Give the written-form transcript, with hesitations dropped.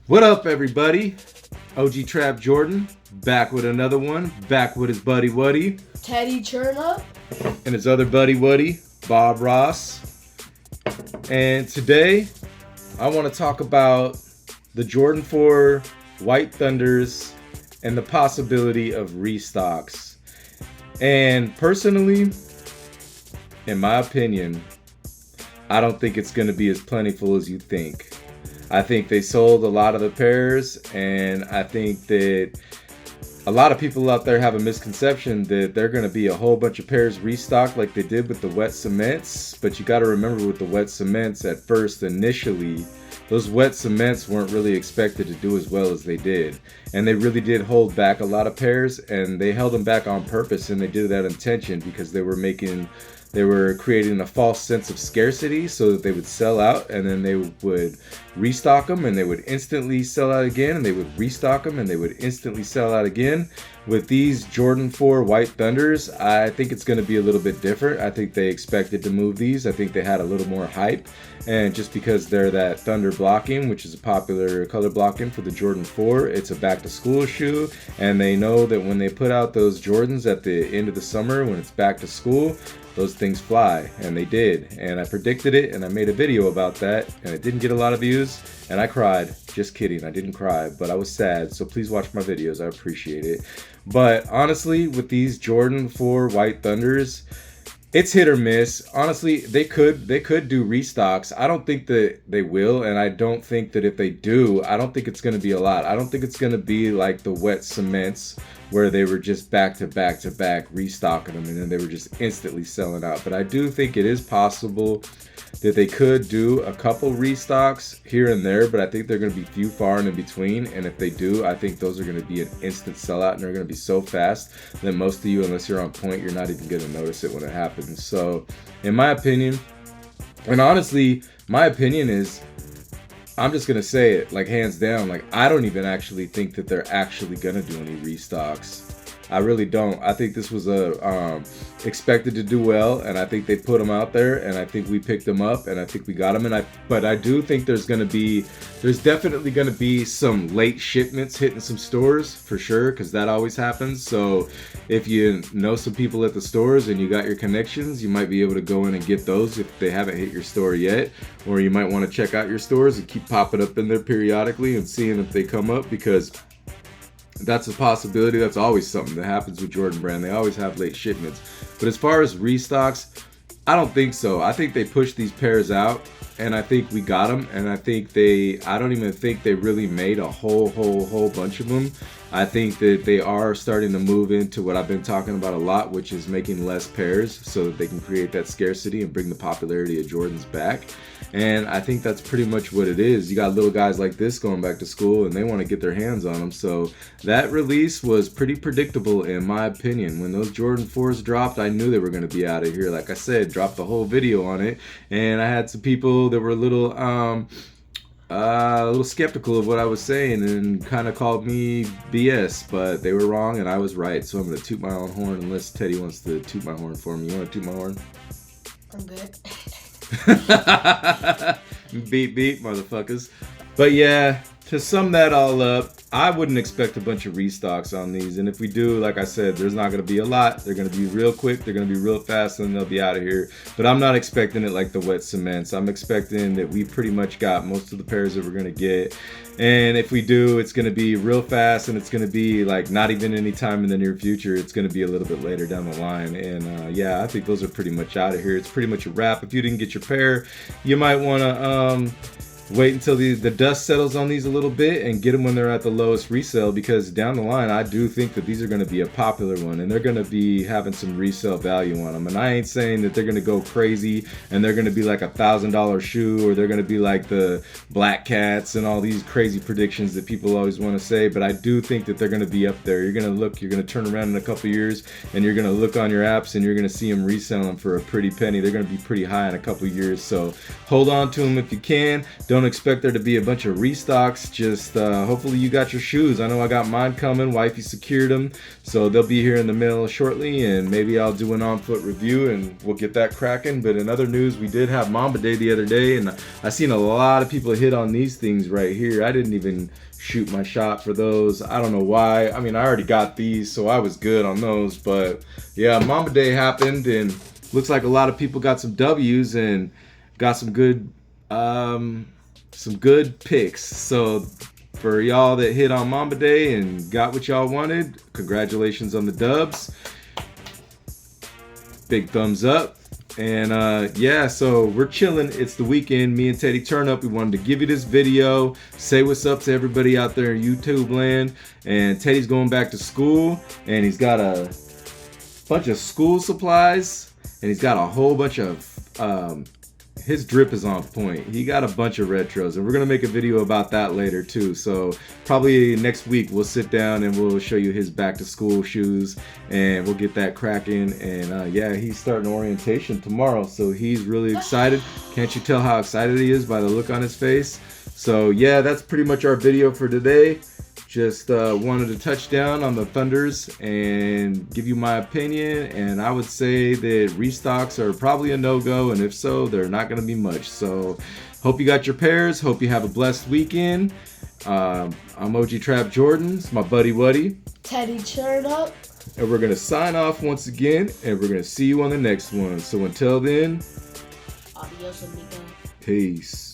What up, everybody? OG Trap Jordan, back with another one, back with his buddy Woody, Teddy Cherna, and his other buddy Woody, Bob Ross. And today, I want to talk about the Jordan 4 White Thunders and the possibility of restocks. And personally, in my opinion, I don't think it's going to be as plentiful as you think. I think they sold a lot of the pairs, and I think that a lot of people out there have a misconception that they're going to be a whole bunch of pairs restocked like they did with the wet cements. But you got to remember, with the wet cements at first, initially, those wet cements weren't really expected to do as well as they did. And they really did hold back a lot of pairs, and they held them back on purpose, and they did that intention because they were creating a false sense of scarcity so that they would sell out, and then they would restock them, and they would instantly sell out again, and they would restock them, and they would instantly sell out again. With these Jordan 4 White Thunders, I think it's going to be a little bit different. I think they expected to move these. I think they had a little more hype, and just because they're that thunder blocking, which is a popular color blocking for the Jordan 4, it's a back to school shoe, and they know that when they put out those Jordans at the end of the summer when it's back to school, those things fly, and they did. And I predicted it, and I made a video about that, and it didn't get a lot of views, and I cried. Just kidding, I didn't cry, but I was sad. So please watch my videos, I appreciate it. But honestly, with these Jordan 4 White Thunders, it's hit or miss. Honestly, they could do restocks. I don't think that they will, and I don't think that if they do, I don't think it's going to be a lot. I don't think it's going to be like the wet cements where they were just back to back restocking them, and then they were just instantly selling out. But I do think it is possible that they could do a couple restocks here and there, but I think they're going to be few, far, and in between. And if they do, I think those are going to be an instant sellout, and they're going to be so fast that most of you, unless you're on point, you're not even going to notice it when it happens. So in my opinion, and honestly, my opinion is, I'm just going to say it, like, hands down, like, I don't even actually think that they're actually going to do any restocks. I really don't. I think this was expected to do well, and I think they put them out there, and I think we picked them up, and I think we got them. But I do think there's definitely going to be some late shipments hitting some stores for sure, because that always happens. So if you know some people at the stores and you got your connections, you might be able to go in and get those if they haven't hit your store yet, or you might want to check out your stores and keep popping up in there periodically and seeing if they come up, because that's a possibility. That's always something that happens with Jordan Brand. They always have late shipments. But as far as restocks, I don't think so. I think they pushed these pairs out, and I think we got them. And I don't even think they really made a whole bunch of them. I think that they are starting to move into what I've been talking about a lot, which is making less pairs so that they can create that scarcity and bring the popularity of Jordans back. And I think that's pretty much what it is. You got little guys like this going back to school, and they want to get their hands on them. So that release was pretty predictable, in my opinion. When those Jordan 4s dropped, I knew they were going to be out of here. Like I said, dropped the whole video on it, and I had some people that were a little skeptical of what I was saying and kind of called me BS, but they were wrong and I was right. So I'm going to toot my own horn, unless Teddy wants to toot my horn for me. You want to toot my horn? I'm good. Beep beep, motherfuckers. But yeah, to sum that all up, I wouldn't expect a bunch of restocks on these, and if we do, like I said, there's not going to be a lot. They're going to be real quick, they're going to be real fast, and they'll be out of here. But I'm not expecting it like the wet cements. I'm expecting that we pretty much got most of the pairs that we're going to get, and if we do, it's going to be real fast, and it's going to be like not even any time in the near future. It's going to be a little bit later down the line. And yeah, I think those are pretty much out of here. It's pretty much a wrap. If you didn't get your pair, you might want to wait until the dust settles on these a little bit and get them when they're at the lowest resale, because down the line, I do think that these are going to be a popular one, and they're going to be having some resale value on them. And I ain't saying that they're going to go crazy and they're going to be like $1,000 shoe, or they're going to be like the Black Cats and all these crazy predictions that people always want to say, but I do think that they're going to be up there. You're going to turn around in a couple years, and you're going to look on your apps, and you're going to see them reselling for a pretty penny. They're going to be pretty high in a couple years, so hold on to them if you can. Don't don't expect there to be a bunch of restocks. Just hopefully you got your shoes. I know I got mine coming. Wifey secured them, so they'll be here in the mail shortly, and maybe I'll do an on-foot review and we'll get that cracking. But in other news, we did have Mamba Day the other day, and I seen a lot of people hit on these things right here. I didn't even shoot my shot for those. I don't know why. I mean, I already got these, so I was good on those. But yeah, Mamba Day happened, and looks like a lot of people got some W's and got some good picks. So for y'all that hit on Mamba Day and got what y'all wanted, congratulations on the dubs. Big thumbs up. And yeah, so we're chilling. It's the weekend. Me and Teddy turn up. We wanted to give you this video, say what's up to everybody out there in YouTube land. And Teddy's going back to school, and he's got a bunch of school supplies, and he's got a whole bunch of his drip is on point. He got a bunch of retros, and we're gonna make a video about that later too. So probably next week we'll sit down and we'll show you his back to school shoes, and we'll get that cracking. And yeah, he's starting orientation tomorrow, so he's really excited. Can't you tell how excited he is by the look on his face? So yeah, that's pretty much our video for today. Just wanted to touch down on the Thunders and give you my opinion, and I would say that restocks are probably a no-go, and if so, they're not going to be much. So hope you got your pairs. Hope you have a blessed weekend. I'm OG Trap Jordan. It's my buddy Woody. Teddy Turn Up. And we're going to sign off once again, and we're going to see you on the next one. So until then, Adios, amigo. peace.